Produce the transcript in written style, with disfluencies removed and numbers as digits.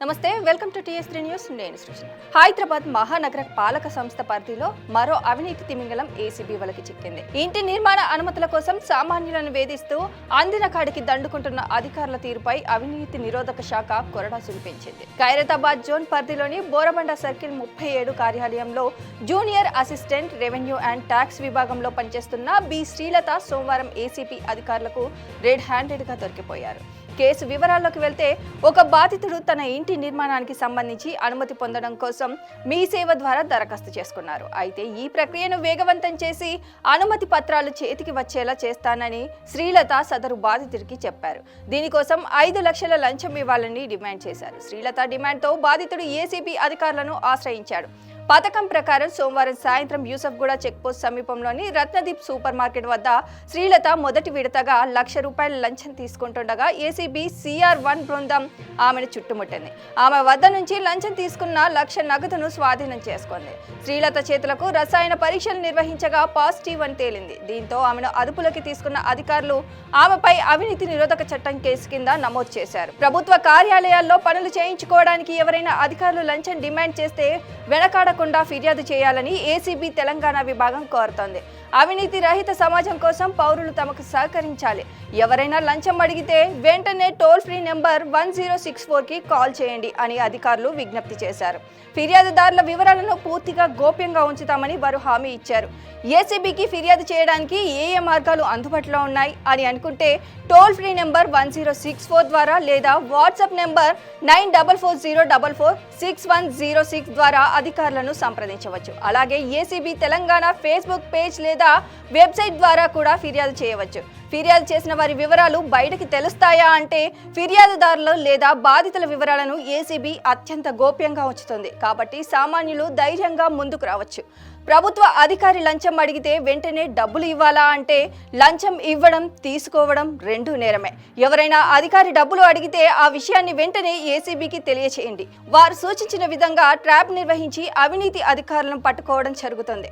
నమస్తే welcome to టీఎస్3 news నేను సృజన. హైదరాబాద్ మహానగర పాలక సంస్థ పరిధిలో మరో అవినీతి తిమింగలం ఏసీబీ వలకి చిక్కింది. ఇంటి నిర్మాణ అనుమతుల కోసం సామాన్యులను వేధిస్తూ అందిన కాడికి దండుకుంటున్న అధికారుల తీరుపై అవినీతి నిరోధక శాఖ కొరడా సులిపించింది. ఖైరతాబాద్ జోన్ పరిధిలోని బోరబండ సర్కిల్ 37 కార్యాలయంలో junior assistant revenue and tax విభాగంలో పనిచేస్తున్న బి శ్రీలత సోమవారం ఏసీపీ అధికారులకు రెడ్ హ్యాండెడ్ గా దొరికిపోయారు. కేసు వివరాల్లోకి వెళ్తే, ఒక బాధితుడు తన ఇంటి నిర్మాణానికి సంబంధించి అనుమతి పొందడం కోసం మీ సేవ ద్వారా దరఖాస్తు చేసుకున్నారు. అయితే ఈ ప్రక్రియను వేగవంతం చేసి అనుమతి పత్రాలు చేతికి వచ్చేలా చేస్తానని శ్రీలత సదరు బాధితుడికి చెప్పారు. దీనికోసం 5 లక్షల లంచం ఇవ్వాలని డిమాండ్ చేశారు. శ్రీలత డిమాండ్తో బాధితుడు ఏసీబీ అధికారులను ఆశ్రయించాడు. పథకం ప్రకారం సోమవారం సాయంత్రం యూసఫ్గూడ చెక్పోస్ట్ సమీపంలోని రత్నదీప్ సూపర్ మార్కెట్ వద్ద శ్రీలత మొదటి విడతగా ₹1,00,000 లంచం తీసుకుంటుండగా ఏసీబీ CR1 బృందం ఆమెను చుట్టుముట్టింది. ఆమె వద్ద నుంచి లంచం తీసుకున్న ₹1,00,000 నగదును స్వాధీనం చేసుకుంది. శ్రీలత చేతులకు రసాయన పరీక్షలు నిర్వహించగా పాజిటివ్ అని తేలింది. దీంతో ఆమెను అదుపులోకి తీసుకున్న అధికారులు ఆమెపై అవినీతి నిరోధక చట్టం కేసు కింద నమోదు చేశారు. ప్రభుత్వ కార్యాలయాల్లో పనులు చేయించుకోవడానికి ఎవరైనా అధికారులు లంచం డిమాండ్ చేస్తే వెనకాడకుండా ఫిర్యాదు చేయాలని ఏసీబీ తెలంగాణ విభాగం కోరుతోంది. అవినీతి రహిత సమాజం కోసం పౌరులు తమకు సహకరించాలి. ఎవరైనా లంచం అడిగితే వెంటనే టోల్ ఫ్రీ నెంబర్ 1064కి కాల్ చేయండి అని అధికారులు విజ్ఞప్తి చేశారు. ఫిర్యాదుదారుల వివరాలను పూర్తిగా గోప్యంగా ఉంచుతామని వారు హామీ ఇచ్చారు. ఏసీబీకి ఫిర్యాదు చేయడానికి ఏ మార్గాలు అందుబాటులో ఉన్నాయి అని అనుకుంటే టోల్ ఫ్రీ నెంబర్ 1064 ద్వారా లేదా వాట్సాప్ నెంబర్ 9440446106 ద్వారా అధికారులను సంప్రదించవచ్చు. అలాగే ఏసీబీ తెలంగాణ ఫేస్బుక్ పేజ్ లేదా వెబ్సైట్ ద్వారా కూడా ఫిర్యాదు చేయవచ్చు. ఫిర్యాదు చేసిన వారి వివరాలు బయటకు తెలుస్తాయా అంటే ఫిర్యాదుదారులు లేదా బాధితుల వివరాలను ఏసీబీ అత్యంత గోప్యంగా ఉంచుతుంది. కాబట్టి సామాన్యులు ధైర్యంగా ముందుకు రావచ్చు. ప్రభుత్వ అధికారి లంచం అడిగితే వెంటనే డబ్బులు ఇవ్వాలా అంటే లంచం ఇవ్వడం తీసుకోవడం రెండూ నేరమే. ఎవరైనా అధికారి డబ్బులు అడిగితే ఆ విషయాన్ని వెంటనే ఏసీబీకి తెలియచేయండి. వారు సూచించిన విధంగా ట్రాప్ నిర్వహించి అవినీతి అధికారులను పట్టుకోవడం జరుగుతుంది.